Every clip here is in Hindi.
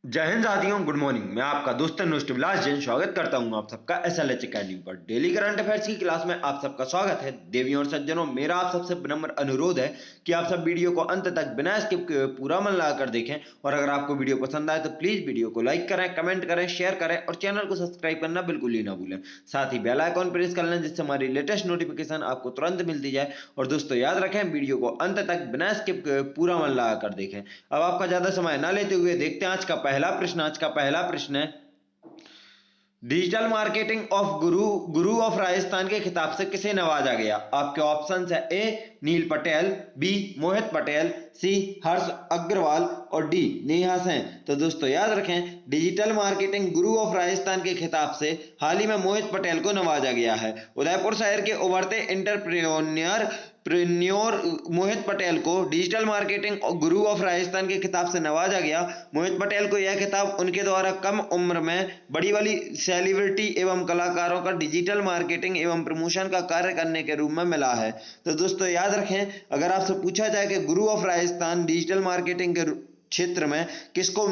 जय हिंद साथियों, गुड मॉर्निंग। मैं आपका दोस्त अनुष्ट विलास जैन स्वागत करता हूं आप सबका एसएलएच अकेडमी पर। डेली करंट अफेयर्स की क्लास में आप सबका स्वागत है। देवियों और सज्जनों, मेरा आप सबसे विनम्र अनुरोध है कि आप सब वीडियो को अंत तक बिना स्किप किए पूरा मन लगाकर देखें। और अगर आपको वीडियो पसंद आए तो प्लीज वीडियो को लाइक करें, कमेंट करें, शेयर करें और चैनल को सब्सक्राइब करना बिल्कुल ही ना भूलें। साथ ही बेल आइकॉन प्रेस कर लें जिससे हमारी लेटेस्ट नोटिफिकेशन आपको तुरंत मिलती जाए। और दोस्तों याद रखें, वीडियो को अंत तक बिना स्किप किए पूरा मन लगाकर देखें। अब आपका ज्यादा समय ना लेते हुए देखते हैं आज का पहला प्रश्न। आज का पहला प्रश्न है, digital marketing of Guru of Rajasthan के खिताब से किसे नवाजा गया? आपके ऑप्शंस है ए नील पटेल, बी मोहित पटेल, सी हर्ष अग्रवाल और डी नेहा सेन। तो दोस्तों याद रखें, digital marketing Guru of Rajasthan के खिताब से हाल ही में मोहित पटेल को नवाजा गया है। उदयपुर शहर के उभरते एंटरप्रेन्योर मोहित पटेल को digital marketing Guru of Rajasthan के खिताब से नवाजा गया। मोहित पटेल को यह खिताब उनके द्वारा कम उम्र में बड़ी बड़ी सेलिब्रिटी एवं कलाकारों का डिजिटल मार्केटिंग एवं प्रमोशन का कार्य करने के रूप में मिला है। तो दोस्तों याद रखें, अगर आपसे पूछा जाए कि गुरु ऑफ राजस्थान डिजिटल मार्केटिंग के क्षेत्र में किसको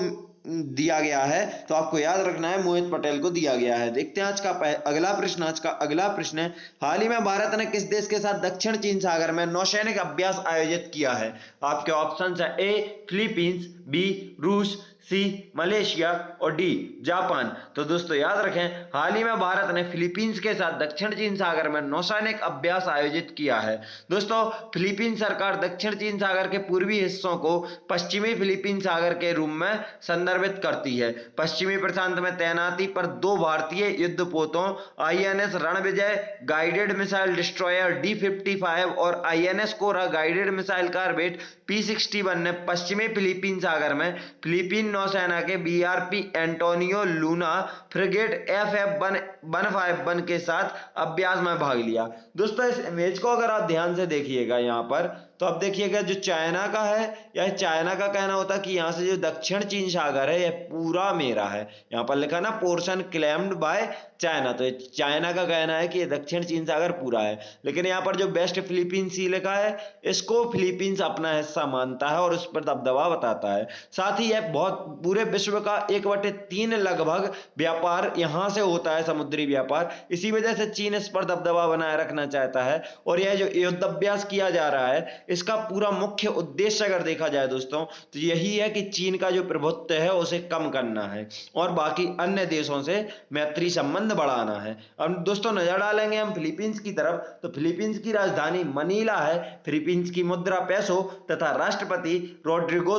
दिया गया है, तो आपको याद रखना है मोहित पटेल को दिया गया है। देखते हैं आज का अगला प्रश्न। आज का अगला प्रश्न है, हाल ही में भारत ने किस देश के साथ दक्षिण चीन सागर में नौसैनिक अभ्यास आयोजित किया है? आपके ऑप्शन है ए फिलीपींस, बी रूस, सी मलेशिया और डी जापान। तो दोस्तों याद रखें, हाल ही में भारत ने फिलीपींस के साथ दक्षिण चीन सागर में नौसैनिक अभ्यास आयोजित किया है। दोस्तों फिलीपींस सरकार दक्षिण चीन सागर के पूर्वी हिस्सों को पश्चिमी फिलीपींस सागर के रूप में संदर्भित करती है। पश्चिमी प्रशांत में तैनाती पर दो भारतीय युद्धपोतों INS Ranvijay guided missile destroyer D-55 और INS Kora guided missile corvette P-61 ने पश्चिमी फिलीपीन सागर में फिलीपीन नौसेना के BRP Antonio Luna frigate FF-151 के साथ अभ्यास में भाग लिया। दोस्तों इस इमेज को अगर आप ध्यान से देखिएगा यहाँ पर, तो अब देखिएगा जो चाइना का है, या चाइना का कहना होता है कि यहाँ से जो दक्षिण चीन सागर है यह पूरा मेरा है। यहाँ पर लिखा ना पोर्शन क्लेम्ड बाय चाइना, तो चाइना का कहना है कि ये दक्षिण चीन सागर पूरा है। लेकिन यहाँ पर जो वेस्ट फिलीपींस सी लिखा है, इसको फिलीपींस अपना हिस्सा मानता है और उस पर दबदबा बताता है। साथ ही यह बहुत पूरे विश्व का 1/3 लगभग व्यापार यहाँ से होता है, समुद्री व्यापार। इसी वजह से चीन इस पर दबदबा बनाए रखना चाहता है। और यह जो युद्धाभ्यास किया जा रहा है, इसका पूरा मुख्य उद्देश्य अगर देखा जाए दोस्तों, तो यही है कि चीन का जो प्रभुत्व है उसे कम करना है और बाकी अन्य देशों से मैत्री संबंध बढ़ाना है। अब दोस्तों नजर डालेंगे हम फिलीपींस की तरफ, तो फिलीपींस की राजधानी मनीला है, फिलीपींस की मुद्रा पैसो तथा राष्ट्रपति रोड्रिगो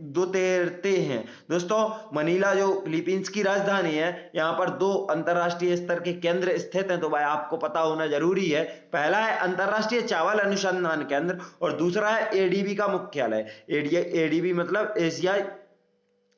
दुतेर्ते हैं। दोस्तों मनीला जो फिलीपींस की राजधानी है, यहाँ पर दो अंतरराष्ट्रीय स्तर के केंद्र स्थित हैं, तो भाई आपको पता होना जरूरी है। पहला है अंतरराष्ट्रीय चावल अनुसंधान केंद्र और दूसरा है एडीबी का मुख्यालय। एडीबी मतलब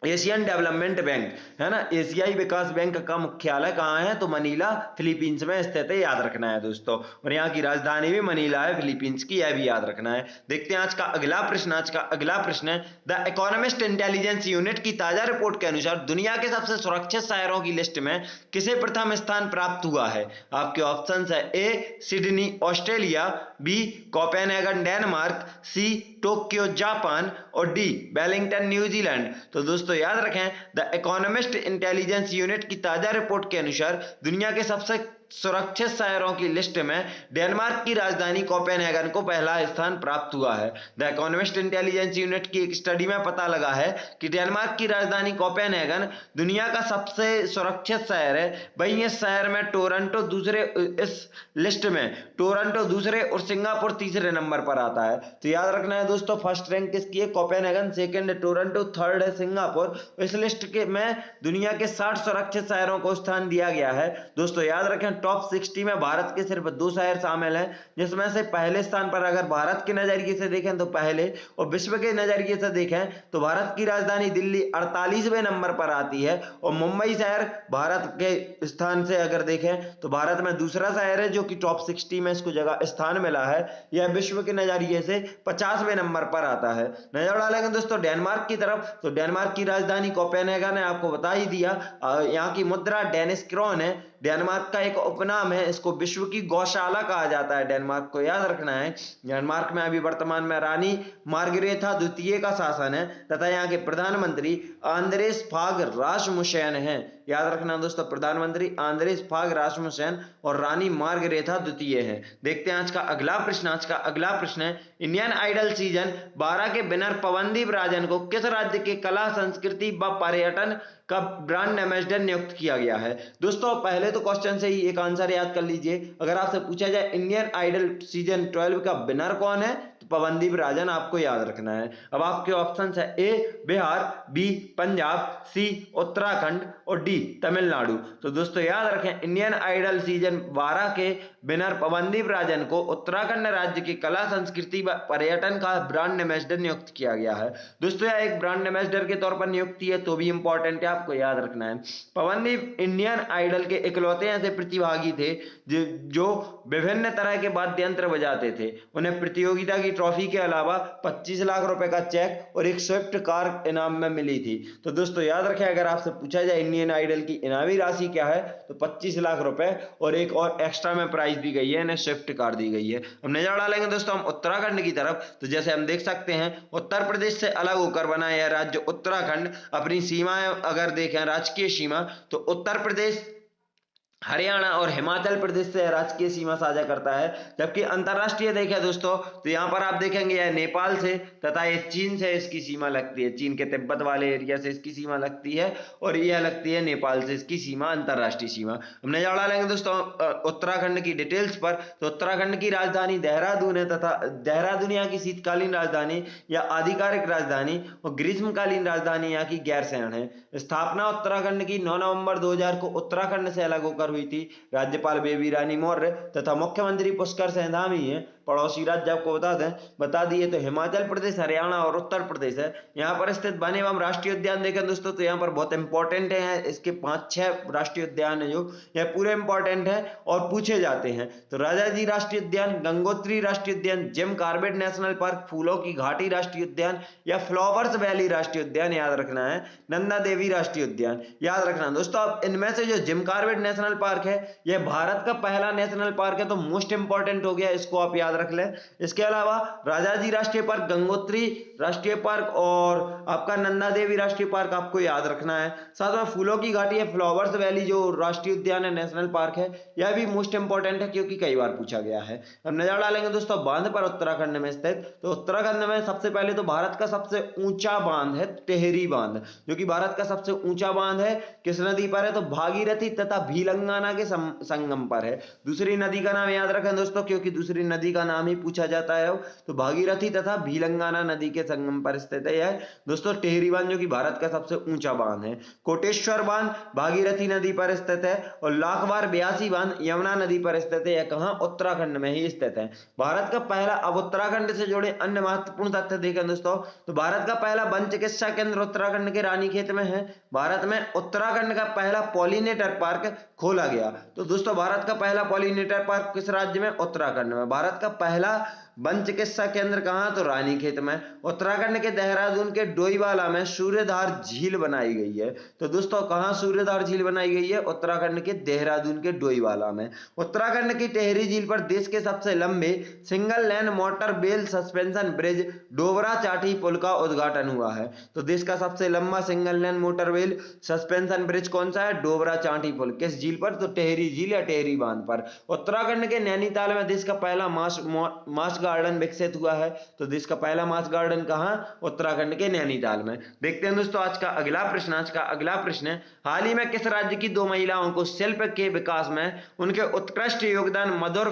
एशियन डेवलपमेंट बैंक है ना, एशियाई विकास बैंक का मुख्यालय कहाँ है? तो मनीला फिलीपींस में स्थित है, याद रखना है दोस्तों। और यहाँ की राजधानी भी मनीला है फिलीपींस की, यह भी याद रखना है। देखते हैं आज का अगला प्रश्न। आज का अगला प्रश्न है, द इकोनॉमिस्ट इंटेलिजेंस यूनिट की ताजा रिपोर्ट के अनुसार दुनिया के सबसे सुरक्षित शहरों की लिस्ट में किसे प्रथम स्थान प्राप्त हुआ है? आपके ऑप्शन है A Sydney Australia, B Copenhagen Denmark, C Tokyo Japan और डी वेलिंगटन न्यूजीलैंड। तो दोस्तों याद रखें, द इकोनॉमिस्ट इंटेलिजेंस यूनिट की ताजा रिपोर्ट के अनुसार दुनिया के सबसे सुरक्षित शहरों की लिस्ट में डेनमार्क की राजधानी कोपेनहेगन को पहला स्थान प्राप्त हुआ है। द इकोनॉमिस्ट इंटेलिजेंस यूनिट की एक स्टडी में पता लगा है कि डेनमार्क की राजधानी कोपेनहेगन दुनिया का सबसे सुरक्षित शहर है। वहीं इस शहर में टोरंटो दूसरे, इस लिस्ट में टोरंटो दूसरे और सिंगापुर तीसरे नंबर पर आता है। तो याद रखना है दोस्तों, फर्स्ट रैंक किसकी है? कोपेनहेगन, सेकंड है टोरंटो, थर्ड है सिंगापुर। इस लिस्ट के में दुनिया के 60 सुरक्षित शहरों को स्थान दिया गया है। दोस्तों याद रखें, टॉप 60 में भारत के सिर्फ 2 शहर शामिल हैं, जिसमें से पहले स्थान पर अगर भारत के नजरिए से देखें तो पहले, और विश्व के नजरिए से देखें तो भारत की राजधानी दिल्ली 48वें नंबर पर आती है। और मुंबई शहर भारत के स्थान से अगर देखें तो भारत में दूसरा शहर है जो कि टॉप 60 में इसको जगह स्थान मिला है। यह विश्व के नजरिए से 50वें नंबर पर आता है। नजर डालेंगे दोस्तों डेनमार्क की तरफ, तो डेनमार्क की राजधानी कोपेनहेगन है, आपको बता ही दिया। यहाँ की मुद्रा डेनिश क्रोन है। डेनमार्क का एक उपनाम है, इसको विश्व की गौशाला कहा जाता है। डेनमार्क को याद रखना है। डेनमार्क में अभी वर्तमान में रानी मार्गरेथा द्वितीय का शासन है तथा यहाँ के प्रधानमंत्री आंद्रेस फाग रासमुसेन हैं। याद रखना दोस्तों, प्रधानमंत्री आंद्रेस फाग रासमुसेन और रानी मार्गरेथा द्वितीय है। देखते हैं आज का अगला प्रश्न। आज का अगला प्रश्न है, इंडियन आइडल सीजन 12 के विनर पवनदीप राजन को किस राज्य के कला संस्कृति व पर्यटन का ब्रांड एम्बेसडर नियुक्त किया गया है? दोस्तों पहले तो क्वेश्चन से ही एक आंसर याद कर लीजिए। अगर आपसे पूछा जाए इंडियन आइडल सीजन 12 का विनर कौन है, तो पवनदीप राजन आपको याद रखना है। अब आपके ऑप्शन है ए बिहार, बी पंजाब, सी उत्तराखंड और डी तमिलनाडु। तो दोस्तों याद रखें, इंडियन आइडल सीजन 12 के विनर पवनदीप राजन को उत्तराखंड राज्य की कला संस्कृति व पर्यटन का ब्रांड एम्बेसडर नियुक्त किया गया है। दोस्तों यह एक ब्रांड एम्बेसडर के तौर पर नियुक्ति है तो भी इंपॉर्टेंट है, आपको याद रखना है। पवनदीप इंडियन आइडल के इकलौते ऐसे प्रतिभागी थे जो विभिन्न तरह के वाद्य यंत्र बजाते थे। उन्हें प्रतियोगिता की ट्रॉफी के अलावा 25 लाख रुपए का चेक और एक स्विफ्ट कार इनाम में मिली थी। तो दोस्तों याद रखें, अगर आपसे पूछा जाए इंडियन आइडल की इनामी राशि क्या है, तो 25 लाख रुपए और एक और एक्स्ट्रा में प्राइज दी गई है, इन्हें स्विफ्ट कार दी गई है। हम नजर डालेंगे दोस्तों हम उत्तराखंड की तरफ। तो जैसे हम देख सकते हैं, उत्तर प्रदेश से अलग होकर बना यह राज्य उत्तराखंड अपनी सीमाएं अगर देखें, राजकीय सीमा, तो उत्तर प्रदेश, हरियाणा और हिमाचल प्रदेश से राजकीय सीमा साझा करता है। जबकि अंतरराष्ट्रीय देखें दोस्तों, तो यहाँ पर आप देखेंगे यह नेपाल से तथा ये चीन से इसकी सीमा लगती है। चीन के तिब्बत वाले एरिया से इसकी सीमा लगती है और यह लगती है नेपाल से इसकी सीमा, अंतरराष्ट्रीय सीमा। हमने जान लेंगे दोस्तों उत्तराखंड की डिटेल्स पर। तो उत्तराखंड की राजधानी देहरादून है तथा देहरादून यहाँ की शीतकालीन राजधानी या आधिकारिक राजधानी और ग्रीष्मकालीन राजधानी यहाँ की गैरसैंण है। स्थापना उत्तराखंड की 9 नवंबर 2000 को उत्तराखंड से अलग होकर हुई थी। राज्यपाल बेबी रानी मौर्य तथा मुख्यमंत्री पुष्कर सेंधामी है। पड़ोसी राज्य आपको बता दिए तो हिमाचल प्रदेश, हरियाणा और उत्तर प्रदेश है। यहाँ पर स्थित वन एवं राष्ट्रीय उद्यान देखें दोस्तों, तो यहाँ पर बहुत इंपॉर्टेंट है, इसके 5-6 राष्ट्रीय उद्यान है जो यह पूरे इंपॉर्टेंट है और पूछे जाते हैं। तो राजाजी राष्ट्रीय उद्यान, गंगोत्री राष्ट्रीय उद्यान, जिम कॉर्बेट नेशनल पार्क, फूलों की घाटी राष्ट्रीय उद्यान या फ्लावर्स वैली राष्ट्रीय उद्यान, याद रखना है नंदा देवी राष्ट्रीय उद्यान, याद रखना दोस्तों। अब इनमें से जो जिम कॉर्बेट नेशनल पार्क है यह भारत का पहला नेशनल पार्क है, तो मोस्ट इंपॉर्टेंट हो गया, इसको आप याद रख लें। इसके अलावा राजाजी राष्ट्रीय पार्क, गंगोत्री राष्ट्रीय पार्क और आपका नंदा देवी राष्ट्रीय पार्क आपको याद रखना है। साथ में फूलों की घाटी है, फ्लावर्स वैली जो राष्ट्रीय उद्यान है, नेशनल पार्क है, यह भी मोस्ट इंपॉर्टेंट है क्योंकि कई बार पूछा गया है। हम नजर डालेंगे दोस्तों बांध पर उत्तराखंड में स्थित। तो उत्तराखंड में सबसे पहले तो भारत का सबसे ऊंचा बांध है टेहरी बांध, जो कि भारत का सबसे ऊंचा बांध है। किस नदी पर है, तो भागीरथी तथा भीलंगाना के संगम पर है। दूसरी नदी का नाम याद रखें दोस्तों, क्योंकि दूसरी नदी का नाम ही पूछा जाता है। तो भागीरथी तथा भीलंगाना नदी के संगम पर स्थित है यह दोस्तों टेहरी बांध, जो कि भारत का सबसे ऊंचा बांध है। कोटेश्वर बांध भागीरथी नदी पर स्थित है और लाखवार ब्यासी बांध यमुना नदी पर स्थित है। यह कहां, उत्तराखंड में ही स्थित है। भारत का पहला, अब उत्तराखंड से जुड़े अन्य महत्वपूर्ण तथ्य देखें दोस्तों, तो भारत का पहला वन चिकित्सा केंद्र उत्तराखंड के रानीखेत में है। भारत में उत्तराखंड का पहला पॉलिनेटर पार्क खोला गया। तो दोस्तों भारत का पहला पॉलिनेटर पार्क किस राज्य में, उत्तराखंड में। भारत का पहला वन चिकित्सा केंद्र कहां, तो रानीखेत में। उत्तराखंड के देहरादून के डोईवाला में सूर्यधार झील बनाई गई है। तो दोस्तों कहां सूर्यधार झील बनाई गई है, उत्तराखंड के देहरादून के डोईवाला में। उत्तराखंड की टेहरी झील पर देश के सबसे लंबे single lane motorable suspension bridge Dobra Chanti पुल का उद्घाटन हुआ है। तो देश का सबसे लंबा single lane motorable suspension bridge कौन सा है, डोबरा चाटी पुल। किस झील पर, तो टेहरी झील या टेहरी बांध पर। उत्तराखंड के नैनीताल में देश का पहला मास गार्डन विकसित हुआ है। तो देश का पहला मास गार्डन कहां, उत्तराखंड के नैनीताल में। देखते हैं दोस्तों आज का अगला प्रश्न। आज का अगला प्रश्न है, हाल ही में किस राज्य की 2 महिलाओं को शिल्प के विकास में उनके उत्कृष्ट योगदान मधुर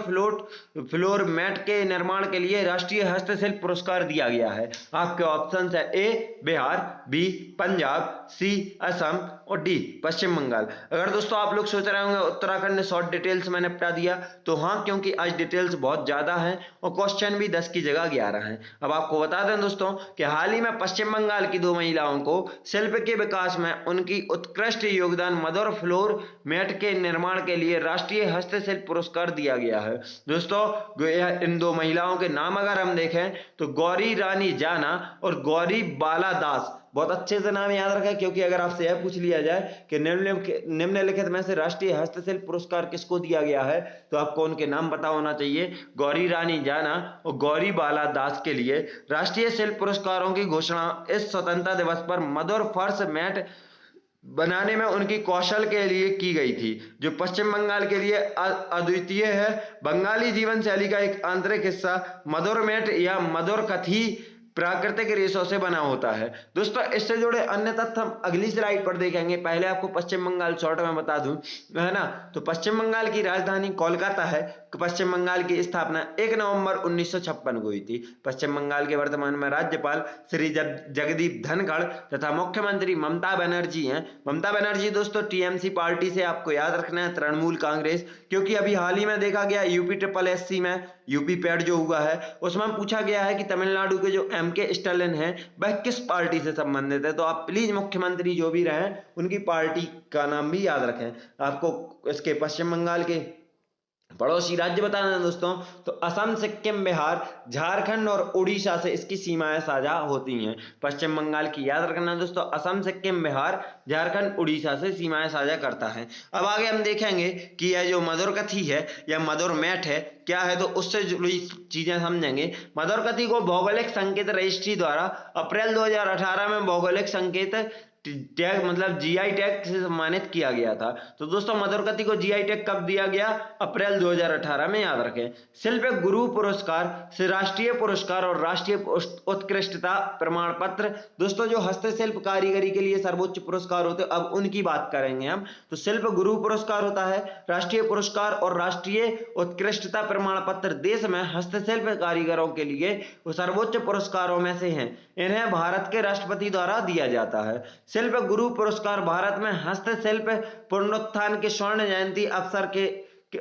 फ्लोर मैट के निर्माण के लिए राष्ट्रीय हस्तशिल्प पुरस्कार दिया गया है? आपके ऑप्शन है ए बिहार, बी पंजाब, सी असम और डी पश्चिम बंगाल। अगर दोस्तों आप लोग सोच रहे होंगे उत्तराखंड ने शॉर्ट डिटेल्स में निपटा दिया, तो हाँ, क्योंकि आज डिटेल्स बहुत ज्यादा है और क्वेश्चन भी 10 की जगह 11 है। अब आपको बता दें दोस्तों कि हाल ही में पश्चिम बंगाल की 2 महिलाओं को शिल्प के विकास में उनकी उत्कृष्ट योगदान मधुर फ्लोर मैट के निर्माण के लिए राष्ट्रीय हस्तशिल्प पुरस्कार दिया गया है। दोस्तों इन 2 महिलाओं के नाम अगर हम देखें तो गौरी रानी जाना और गौरी बाला दास, बहुत अच्छे से नाम याद रखें, क्योंकि अगर आपसे यह पूछ लिया जाए कि निम्नलिखित में से राष्ट्रीय हस्तशिल्प पुरस्कार किसको दिया गया है, तो आपको उनके नाम पता होना चाहिए। गौरी रानी जाना और गौरी बाला दास के लिए राष्ट्रीय शिल्प पुरस्कारों की घोषणा इस स्वतंत्रता दिवस पर मधुर फर्श मैट बनाने में उनकी कौशल के लिए की गई थी, जो पश्चिम बंगाल के लिए अद्वितीय है। बंगाली जीवन शैली का एक आंतरिक हिस्सा मधुर मैट या मधुर कथी प्राकृतिक रेशों से बना होता है। दोस्तों, इससे जुड़े अन्य तथ्य हम अगली स्लाइड पर देखेंगे। पहले आपको पश्चिम बंगाल शॉर्ट में बता दूं, है ना। तो पश्चिम बंगाल की राजधानी कोलकाता है। पश्चिम बंगाल की स्थापना 1 नवंबर 1956 को हुई थी। पश्चिम बंगाल के वर्तमान में राज्यपाल श्री जगदीप धनखड़ तथा मुख्यमंत्री ममता बनर्जी हैं। ममता बनर्जी दोस्तों टीएमसी पार्टी से, आपको याद रखना है, तृणमूल कांग्रेस, क्योंकि अभी हाल ही में देखा गया यूपी ट्रिपल एससी में यूपी पैड जो हुआ है उसमें पूछा गया है कि तमिलनाडु के जो एमके स्टालिन हैं वह किस पार्टी से संबंधित है। तो आप प्लीज मुख्यमंत्री जो भी रहे उनकी पार्टी का नाम भी याद रखें। आपको इसके पश्चिम बंगाल के पड़ोसी राज्य बताना है दोस्तों, तो असम, सिक्किम, बिहार, झारखंड और उड़ीसा से इसकी सीमाएं साझा होती हैं। पश्चिम बंगाल की याद रखना दोस्तों, असम, सिक्किम, बिहार, झारखंड, उड़ीसा से सीमाएं साझा करता है। अब आगे हम देखेंगे कि यह जो मधुर कथी है या मधुर मैट है क्या है, तो उससे जुड़ी चीजें समझेंगे। मधुर कथी को भौगोलिक संकेत रजिस्ट्री द्वारा अप्रैल 2018 में भौगोलिक संकेत टैग मतलब जीआई टैग से सम्मानित किया गया था। तो दोस्तों मधुर कथी को जीआई टैग कब दिया गया? अप्रैल 2018 में, याद रखें। शिल्प गुरु पुरस्कार से राष्ट्रीय पुरस्कार और राष्ट्रीय उत्कृष्टता प्रमाण पत्र, दोस्तों जो हस्तशिल्प कारीगरी के लिए सर्वोच्च पुरस्कार होते हैं अब उनकी बात करेंगे हम। तो शिल्प गुरु पुरस्कार होता है, राष्ट्रीय पुरस्कार और राष्ट्रीय उत्कृष्टता प्रमाण पत्र देश में हस्तशिल्प कारीगरों के लिए सर्वोच्च पुरस्कारों में से हैं। इन्हें भारत के राष्ट्रपति द्वारा दिया जाता है। शिल्प गुरु पुरस्कार भारत में हस्तशिल्प पुनरुत्थान के स्वर्ण जयंती अवसर के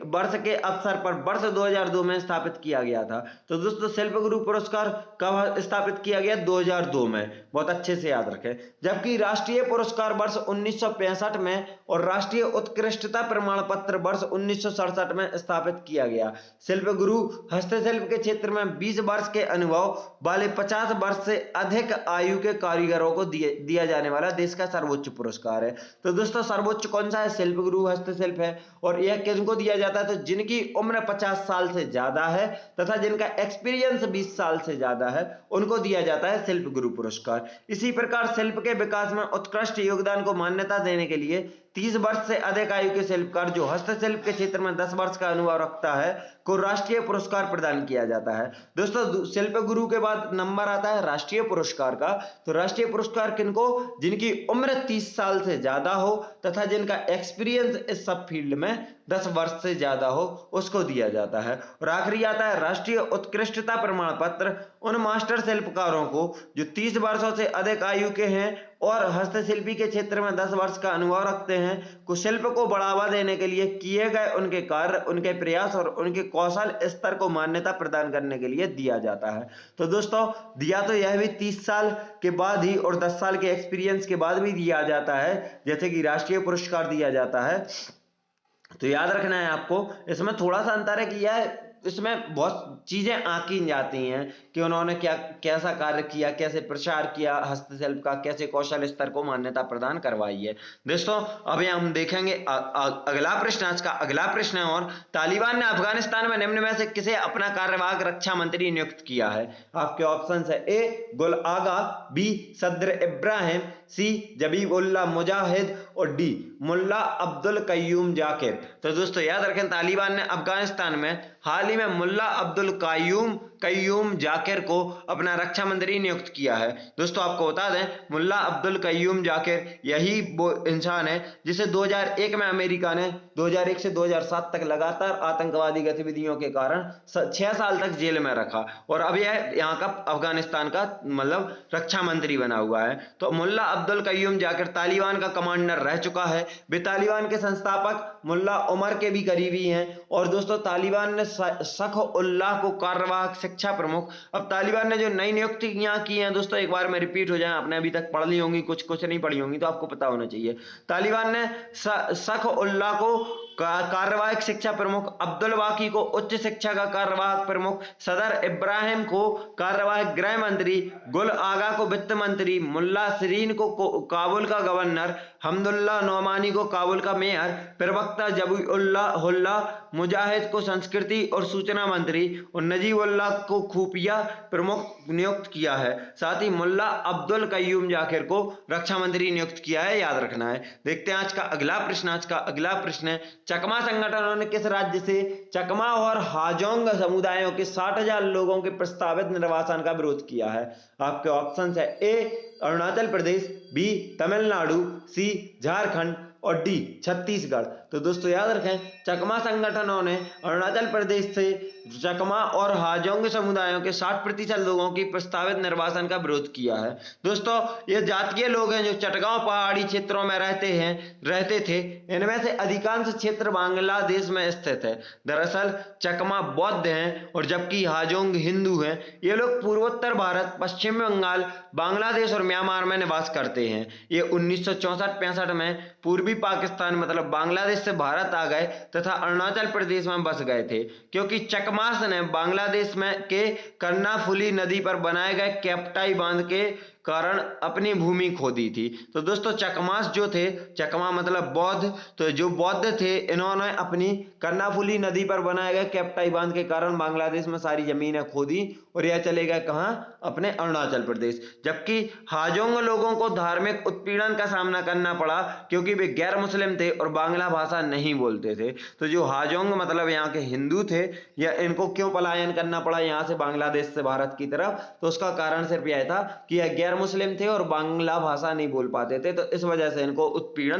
वर्ष के अवसर पर वर्ष 2002 में स्थापित किया गया था। तो दोस्तों शिल्प गुरु पुरस्कार कब स्थापित किया गया? 2002 में, बहुत अच्छे से याद रखें। जबकि राष्ट्रीय पुरस्कार वर्ष 1965 में और राष्ट्रीय उत्कृष्टता प्रमाण पत्र वर्ष 1967 में स्थापित किया गया। शिल्प गुरु हस्तशिल्प के क्षेत्र में 20 वर्ष के अनुभव वाले 50 वर्ष से अधिक आयु के कारीगरों को दिया जाने वाला देश का सर्वोच्च पुरस्कार है। तो दोस्तों सर्वोच्च कौन सा है? शिल्प गुरु हस्तशिल्प है। और यह किनको दिया जाता है? तो जिनकी उम्र 50 साल से ज्यादा है तथा जिनका एक्सपीरियंस 20 साल से ज्यादा है उनको दिया जाता है शिल्प गुरु पुरस्कार। इसी प्रकार शिल्प के विकास में उत्कृष्ट योगदान को मान्यता देने के लिए 30 वर्ष से अधिक आयु के शिल्पकार जो हस्तशिल्प के क्षेत्र में 10 वर्ष का अनुभव रखता है को राष्ट्रीय पुरस्कार प्रदान किया जाता है। दोस्तों शिल्प गुरु के बाद नंबर आता है राष्ट्रीय पुरस्कार का। तो राष्ट्रीय पुरस्कार किनको? जिनकी उम्र 30 साल से ज्यादा हो तथा जिनका एक्सपीरियंस इस सब फील्ड में 10 वर्ष से ज्यादा हो उसको दिया जाता है। और आखिरी आता है राष्ट्रीय उत्कृष्टता प्रमाण पत्र उन मास्टर शिल्पकारों को जो 30 वर्षों से अधिक आयु के हैं और हस्तशिल्पी के क्षेत्र में 10 वर्ष का अनुभव रखते हैं को शिल्प को बढ़ावा देने के लिए किए गए उनके कार्य, उनके प्रयास और उनके कौशल स्तर को मान्यता प्रदान करने के लिए दिया जाता है। तो दोस्तों दिया तो यह भी 30 साल के बाद ही और 10 साल के एक्सपीरियंस के बाद भी दिया जाता है, जैसे कि राष्ट्रीय पुरस्कार दिया जाता है। तो याद रखना है आपको, इसमें थोड़ा सा अंतर है कि यह इसमें बहुत चीजें आंकी जाती हैं कि उन्होंने क्या कैसा कार्य किया, कैसे प्रचार किया हस्तशिल्प का, कैसे कौशल स्तर को मान्यता प्रदान करवाई है। दोस्तों अभी हम देखेंगे अगला प्रश्न, आज का अगला प्रश्न है। और तालिबान ने अफगानिस्तान में निम्न में से किसे अपना कार्यवाहक रक्षा मंत्री नियुक्त किया है? आपके ऑप्शन है ए गुल आगा, बी सद्र इब्राहिम, सी जबीबुल्लाह मुजाहिद और डी मुल्ला अब्दुल कय्यूम जाकिर। तो दोस्तों याद रखें तालिबान ने अफगानिस्तान में हाल ही में मुल्ला अब्दुल कय्यूम जाकिर को अपना रक्षा मंत्री नियुक्त किया है। दोस्तों आपको बता दें मुल्ला अब्दुल कय्यूम जाकिर यही वो इंसान है जिसे 2001 में अमेरिका ने 2001 से 2007 तक लगातार आतंकवादी गतिविधियों के कारण 6 साल तक जेल में रखा और अब यह यहाँ का अफगानिस्तान का मतलब रक्षा मंत्री बना हुआ है। तो मुल्ला अब्दुल कय्यूम जाकिर तालिबान का कमांडर रह चुका है। वे तालिबान के संस्थापक मुल्ला उमर के भी करीबी हैं। और दोस्तों तालिबान ने सख उल्लाह को कार्यवाहक शिक्षा प्रमुख, अब तालिबान ने जो नई नियुक्तियां की हैं दोस्तों एक बार में रिपीट हो जाए, आपने अभी तक पढ़ ली होंगी, कुछ नहीं पढ़ी होंगी तो आपको पता होना चाहिए। तालिबान ने सख उल्लाह को कार्यवाहक शिक्षा प्रमुख, अब्दुल बाकी को उच्च शिक्षा का कार्यवाहक प्रमुख, सदर इब्राहिम को कार्यवाहक गृह मंत्री, गुल आगा को वित्त मंत्री, मुल्ला शिरीन को काबुल का गवर्नर, हमदुल्ला नौमानी को काबुल का मेयर, प्रवक्ता जबीउल्लाह मुजाहिद को संस्कृति और सूचना मंत्री और नजीबुल्लाह को खुफिया प्रमुख नियुक्त किया है। साथ ही मुल्ला अब्दुल कय्यूम जाकिर को रक्षा मंत्री नियुक्त किया है, याद रखना है। देखते हैं आज का अगला प्रश्न। आज का अगला प्रश्न है, चकमा संगठनों ने किस राज्य से चकमा और हाजोंग समुदायों के 60,000 लोगों के प्रस्तावित निर्वासन का विरोध किया है? आपके ऑप्शन है ए अरुणाचल प्रदेश, बी तमिलनाडु, सी झारखंड और डी छत्तीसगढ़। तो दोस्तों याद रखें, चकमा संगठनों ने अरुणाचल प्रदेश से चकमा और हाजोंग समुदायों के 60% लोगों की प्रस्तावित निर्वासन का विरोध किया है। दोस्तों ये जातीय लोग हैं जो चटगांव पहाड़ी क्षेत्रों में रहते थे। इनमें से अधिकांश क्षेत्र बांग्लादेश में स्थित है। दरअसल चकमा बौद्ध हैं और जबकि हाजोंग हिंदू हैं। ये लोग पूर्वोत्तर भारत, पश्चिम बंगाल, बांग्लादेश और म्यांमार में निवास करते हैं। ये 1964-65 में पूर्वी पाकिस्तान मतलब बांग्लादेश से भारत आ गए तथा अरुणाचल प्रदेश में बस गए थे, क्योंकि चकमास ने बांग्लादेश में के कर्नाफुली नदी पर बनाए गए कैप्टाई बांध के कारण अपनी भूमि खो दी थी। तो दोस्तों चकमास जो थे, चकमा मतलब बौद्ध, तो जो बौद्ध थे इन्होंने अपनी कर्नाफुली नदी पर बनाए गए कैप्टाई बांध के कारण बांग्लादेश में सारी जमीनें खो दी और यह चले गए कहाँ? अपने अरुणाचल प्रदेश। जबकि हाजोंग लोगों को धार्मिक उत्पीड़न का सामना करना पड़ा क्योंकि वे गैर मुस्लिम थे और बांग्ला भाषा नहीं बोलते थे। तो जो हाजोंग मतलब यहाँ के हिंदू थे, या इनको क्यों पलायन करना पड़ा यहाँ से बांग्लादेश से भारत की तरफ? तो उसका कारण सिर्फ यह था कि यह गैर मुस्लिम थे और बांग्ला भाषा नहीं बोल पाते थे, तो इस वजह से इनको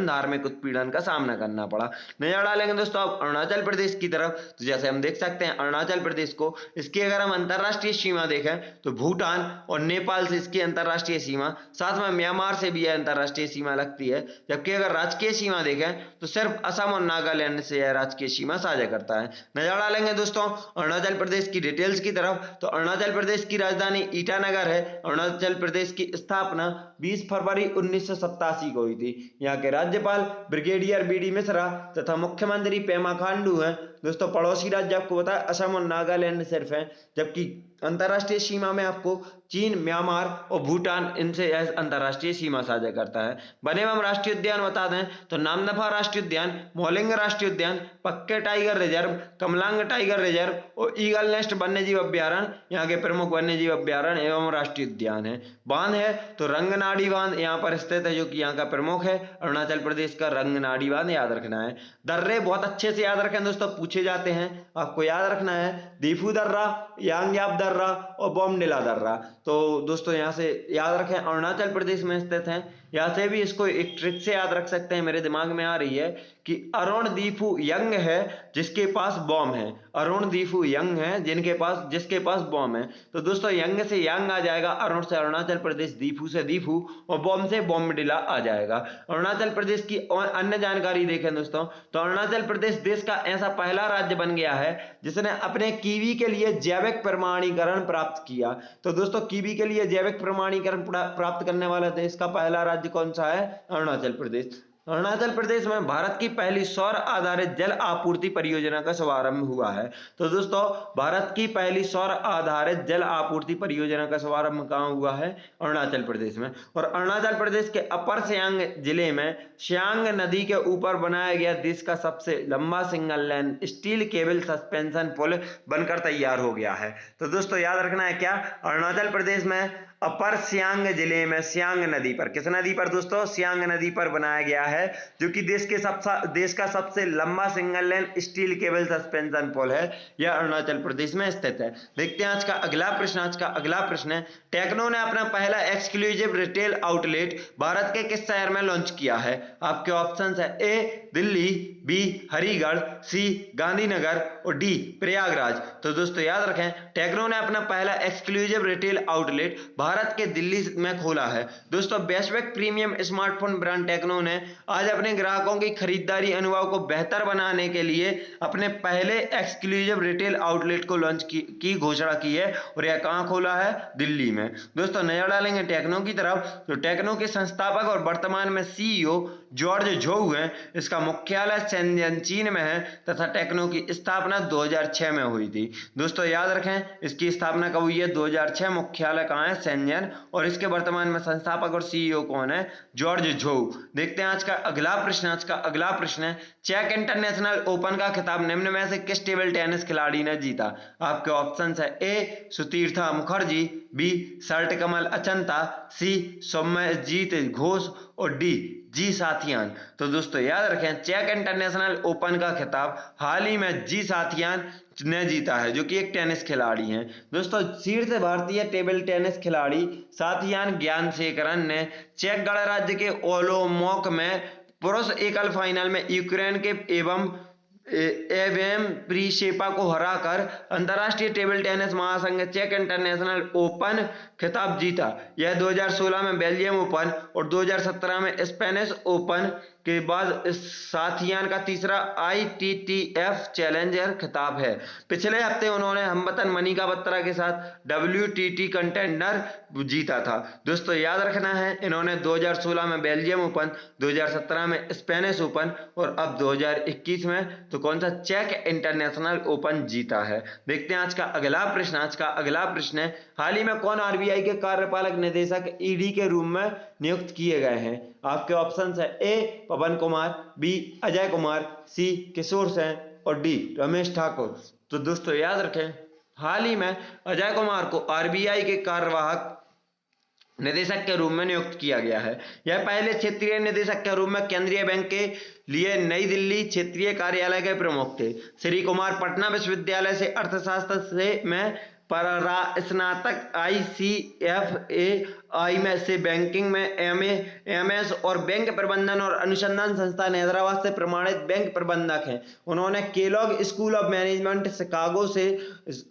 धार्मिक उत्पीड़न का सामना करना पड़ा। नजर डालेंगे दोस्तों अब अरुणाचल प्रदेश की तरफ, तो जैसे हम देख सकते हैं अरुणाचल प्रदेश को, इसकी अगर हम अंतरराष्ट्रीय सीमा देखें तो भूटान और नेपाल से इसकी अंतरराष्ट्रीय सीमा, साथ में म्यांमार से भी यह अंतरराष्ट्रीय सीमा लगती है। जबकि अगर राजकीय सीमा देखें तो सिर्फ असम और नागालैंड से यह राजकीय सीमा साझा करता है। नजर डालेंगे दोस्तों अरुणाचल प्रदेश की डिटेल्स की तरफ, तो अरुणाचल प्रदेश की राजधानी ईटानगर है। अरुणाचल प्रदेश की स्थापना 20 फरवरी 1987 को हुई थी। यहाँ के राज्यपाल ब्रिगेडियर बी.डी. मिश्रा तथा मुख्यमंत्री पेमा खांडू हैं। दोस्तों पड़ोसी राज्य आपको बताया असम और नागालैंड सिर्फ हैं, जबकि अंतरराष्ट्रीय सीमा में आपको चीन, म्यांमार और भूटान, इनसे यह अंतरराष्ट्रीय सीमा साझा करता है। वन्य एवं राष्ट्रीय उद्यान बता दें तो नामदफा राष्ट्रीय उद्यान, मौलिंग राष्ट्रीय उद्यान, पक्के tiger reserve, Kamalang tiger reserve और ईगल नेस्ट वन्यजीव अभ्यारण्य यहाँ के प्रमुख वन्यजीव अभ्यारण्य एवं राष्ट्रीय उद्यान है। बांध है तो रंगनाड़ी बांध यहाँ पर स्थित है, जो कि यहाँ का प्रमुख है अरुणाचल प्रदेश का रंगनाड़ी बांध, याद रखना है। दर्रे बहुत अच्छे से याद रखें दोस्तों, पूछे जाते हैं, आपको याद रखना है दीफू दर्रा, यांग्याप दर्रा और बोमडिला दर्रा। तो दोस्तों यहाँ से याद रखें अरुणाचल प्रदेश में स्थित हैं। यहाँ से भी इसको एक ट्रिक से याद रख सकते हैं, मेरे दिमाग में आ रही है कि अरुण दीफू यंग है जिसके पास बॉम्ब है। अरुण दीफू यंग है जिसके पास बॉम्ब है। तो दोस्तों यंग से यंग आ जाएगा, अरुण से अरुणाचल प्रदेश, दीफू से दीफू और बॉम्ब से बोमडिला आ जाएगा। अरुणाचल प्रदेश की और अन्य जानकारी देखें दोस्तों तो अरुणाचल प्रदेश देश का ऐसा पहला राज्य बन गया है जिसने अपने कीवी के लिए जैविक प्रमाणीकरण प्राप्त किया। तो दोस्तों कीवी के लिए जैविक प्रमाणीकरण प्राप्त करने वाला देश का पहला राज्य कौन सा है? अरुणाचल प्रदेश। अरुणाचल प्रदेश में भारत की पहली सौर आधारित जल आपूर्ति परियोजना का शुभारंभ हुआ है। तो दोस्तों भारत की पहली सौर आधारित जल आपूर्ति परियोजना का शुभारंभ कहाँ हुआ है? अरुणाचल प्रदेश में। और अरुणाचल प्रदेश के अपर सियांग जिले में सियांग नदी के ऊपर बनाया गया देश का सबसे लंबा single lane steel cable suspension पुल बनकर तैयार हो गया है। तो दोस्तों याद रखना है क्या? अरुणाचल प्रदेश में अपर सियांग जिले में सियांग नदी पर, किस नदी पर दोस्तों? सियांग नदी पर बनाया गया है, जो कि देश का सबसे लंबा single lane steel cable suspension पुल है। यह अरुणाचल प्रदेश में स्थित है। देखते हैं आज का अगला प्रश्न। आज का अगला प्रश्न है, टेक्नो ने अपना पहला एक्सक्लूसिव रिटेल आउटलेट भारत के किस शहर में लॉन्च किया है? आपके ऑप्शन है ए दिल्ली, बी हरिगढ़, सी गांधीनगर और डी प्रयागराज। तो दोस्तों याद रखें टेक्नो ने अपना पहला एक्सक्लूसिव रिटेल आउटलेट भारत के दिल्ली में खोला है। दोस्तों वैश्विक प्रीमियम स्मार्टफोन ब्रांड टेक्नो ने आज अपने ग्राहकों की खरीदारी अनुभव को बेहतर बनाने के लिए अपने पहले एक्सक्लूसिव रिटेल आउटलेट को लॉन्च की घोषणा की है और यह कहां खोला है? दिल्ली में। दोस्तों नजर डालेंगे टेक्नो की तरफ, तो टेक्नो के संस्थापक और वर्तमान में सीईओ जॉर्ज झोउ हैं। इसका मुख्यालय शेंजन चीन में है तथा टेक्नो की स्थापना 2006 में हुई थी। दोस्तों याद रखें इसकी स्थापना कब हुई है? 2006। मुख्यालय कहाँ है? शेंजन। और इसके वर्तमान में संस्थापक और सीईओ कौन है? George Zhou. देखते हैं आज का अगला प्रश्न। आज का अगला प्रश्न है चेक इंटरनेशनल ओपन का खिताब निम्न में से किस टेबल टेनिस खिलाड़ी ने जीता? आपके ऑप्शंस है ए सुतीर्था मुखर्जी, बी सर्टकमल अचंता, सी सौम्यजीत घोष और डी जी साथियान। तो दोस्तों याद रखें चेक इंटरनेशनल ओपन का खिताब हाल ही में जी साथियान ने जीता है, जो कि एक टेनिस खिलाड़ी हैं। दोस्तों शीर्ष भारतीय टेबल टेनिस खिलाड़ी साथियान ज्ञानशेखरन ने चेक गणराज्य के ओलोमोक में पुरुष एकल फाइनल में यूक्रेन के एवेम प्रीशेपा को हराकर अंतर्राष्ट्रीय टेबल टेनिस महासंघ चेक इंटरनेशनल ओपन खिताब जीता। यह 2016 में बेल्जियम ओपन और 2017 में स्पेनिश ओपन के बाद साथियान का तीसरा ITTF चैलेंजर खिताब है। पिछले हफ्ते उन्होंने हमवतन मनिका बत्रा के साथ WTT कंटेंडर जीता था। दोस्तों याद रखना है इन्होंने 2016 में बेल्जियम ओपन, 2017 में स्पेनिश ओपन और अब 2021 में तो कौन सा चेक इंटरनेशनल ओपन जीता है। देखते हैं आज का अगला प्रश्न। आज का अगला प्रश्न है हाल ही में कौन RBI के कार्यपालक निदेशक ED के रूप में नियुक्त किए गए हैं? आपके ऑप्शंस है ए पवन कुमार, बी अजय कुमार, सी किशोर सेन और डी रमेश ठाकुर। तो दोस्तों याद रखें हाल ही में अजय कुमार को RBI के कार्यवाहक निदेशक के रूप में नियुक्त किया गया है। यह पहले क्षेत्रीय निदेशक के रूप में केंद्रीय बैंक के लिए नई दिल्ली क्षेत्रीय कार्यालय के प्रमुख थे। श्री कुमार पटना विश्वविद्यालय से अर्थशास्त्र में स्नातक ICFAI में से बैंकिंग में MA MS और बैंक प्रबंधन और अनुसंधान संस्थान हैदराबाद से प्रमाणित बैंक प्रबंधक हैं। उन्होंने Kellogg school of management Chicago से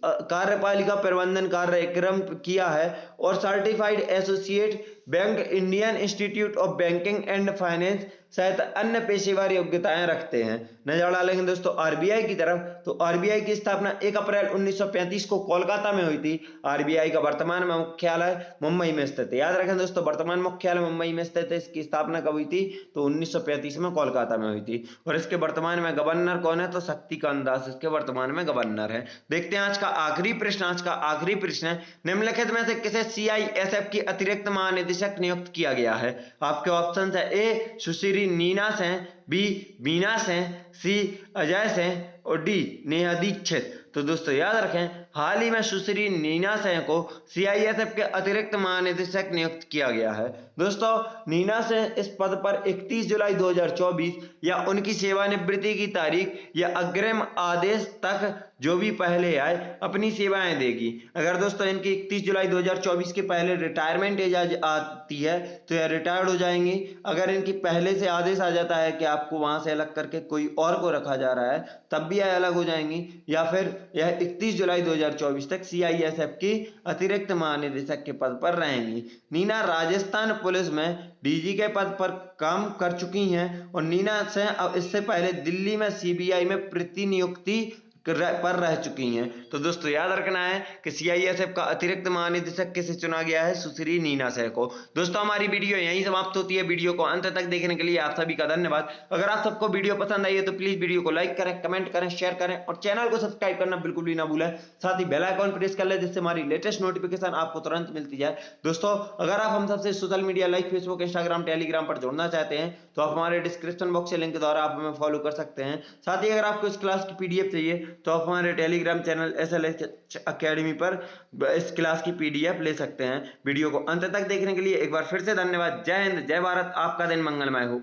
कार्यपालिका प्रबंधन कार्यक्रम किया है और certified associate bank Indian institute of banking and finance सहित अन्य पेशेवर योग्यताएं रखते हैं। नजर डालेंगे दोस्तों RBI की तरफ, तो RBI की स्थापना 1 अप्रैल 1935 को कोलकाता में हुई थी। RBI का वर्तमान में मुख्यालय मुंबई में स्थित है। याद रखें दोस्तों वर्तमान मुख्यालय मुंबई में स्थित है। इसकी स्थापना कब हुई थी? तो 1935 में कोलकाता में हुई थी। और इसके वर्तमान में गवर्नर कौन है? तो शक्तिकांत दास इसके वर्तमान में गवर्नर है। देखते हैं आज का आखिरी प्रश्न। आज का आखिरी प्रश्न है निम्नलिखित में से किसे CISF की अतिरिक्त महानिदेशक नियुक्त किया गया है? आपके ऑप्शन है ए सुश्री नीना सेन, बी बीना सेन, सी अजय सेन और डी नेहा दीक्षित। तो दोस्तों याद रखें हाल ही में सुश्री नीना सेन को CISF के अतिरिक्त महानिदेशक नियुक्त किया गया है। दोस्तों नीना सेन इस पद पर 31 जुलाई 2024 या उनकी सेवानिवृत्ति की तारीख या अग्रिम आदेश तक जो भी पहले आए अपनी सेवाएं देगी। अगर दोस्तों इनकी 31 जुलाई 2024 के पहले रिटायरमेंट एज आती है तो यह रिटायर्ड हो जाएंगी। अगर इनकी पहले से आदेश आ जाता है कि आपको वहां से अलग करके कोई और को रखा जा रहा है तब भी यह अलग हो जाएंगी, या फिर यह 31 जुलाई 2024 तक CISF की अतिरिक्त महानिदेशक के पद पर रहेंगी। नीना राजस्थान पुलिस में DG के पद पर काम कर चुकी हैं और नीना से इससे पहले दिल्ली में CBI में प्रतिनियुक्ति पर रह चुकी हैं। तो दोस्तों याद रखना है कि CISF का अतिरिक्त महानिदेशक किसे चुना गया है? सुश्री नीना सेन को। दोस्तों हमारी वीडियो यहीं समाप्त होती है। वीडियो को अंत तक देखने के लिए आप सभी का धन्यवाद। अगर आप सबको वीडियो पसंद आई है तो प्लीज वीडियो को लाइक करें, कमेंट करें, शेयर करें और चैनल को सब्सक्राइब करना बिल्कुल भी ना भूलें। साथ ही बेल आइकॉन प्रेस कर लें जिससे हमारी लेटेस्ट नोटिफिकेशन आपको तुरंत मिलती जाए। दोस्तों अगर आप हम सबसे social media like Facebook, Instagram, Telegram पर जुड़ना चाहते हैं तो आप हमारे डिस्क्रिप्शन बॉक्स से लिंक द्वारा आप हमें फॉलो कर सकते हैं। साथ ही अगर आपको इस क्लास की PDF चाहिए तो आप हमारे टेलीग्राम चैनल SLH अकेडमी पर इस क्लास की PDF ले सकते हैं। वीडियो को अंत तक देखने के लिए एक बार फिर से धन्यवाद। जय हिंद, जय भारत, आपका दिन मंगलमय हो।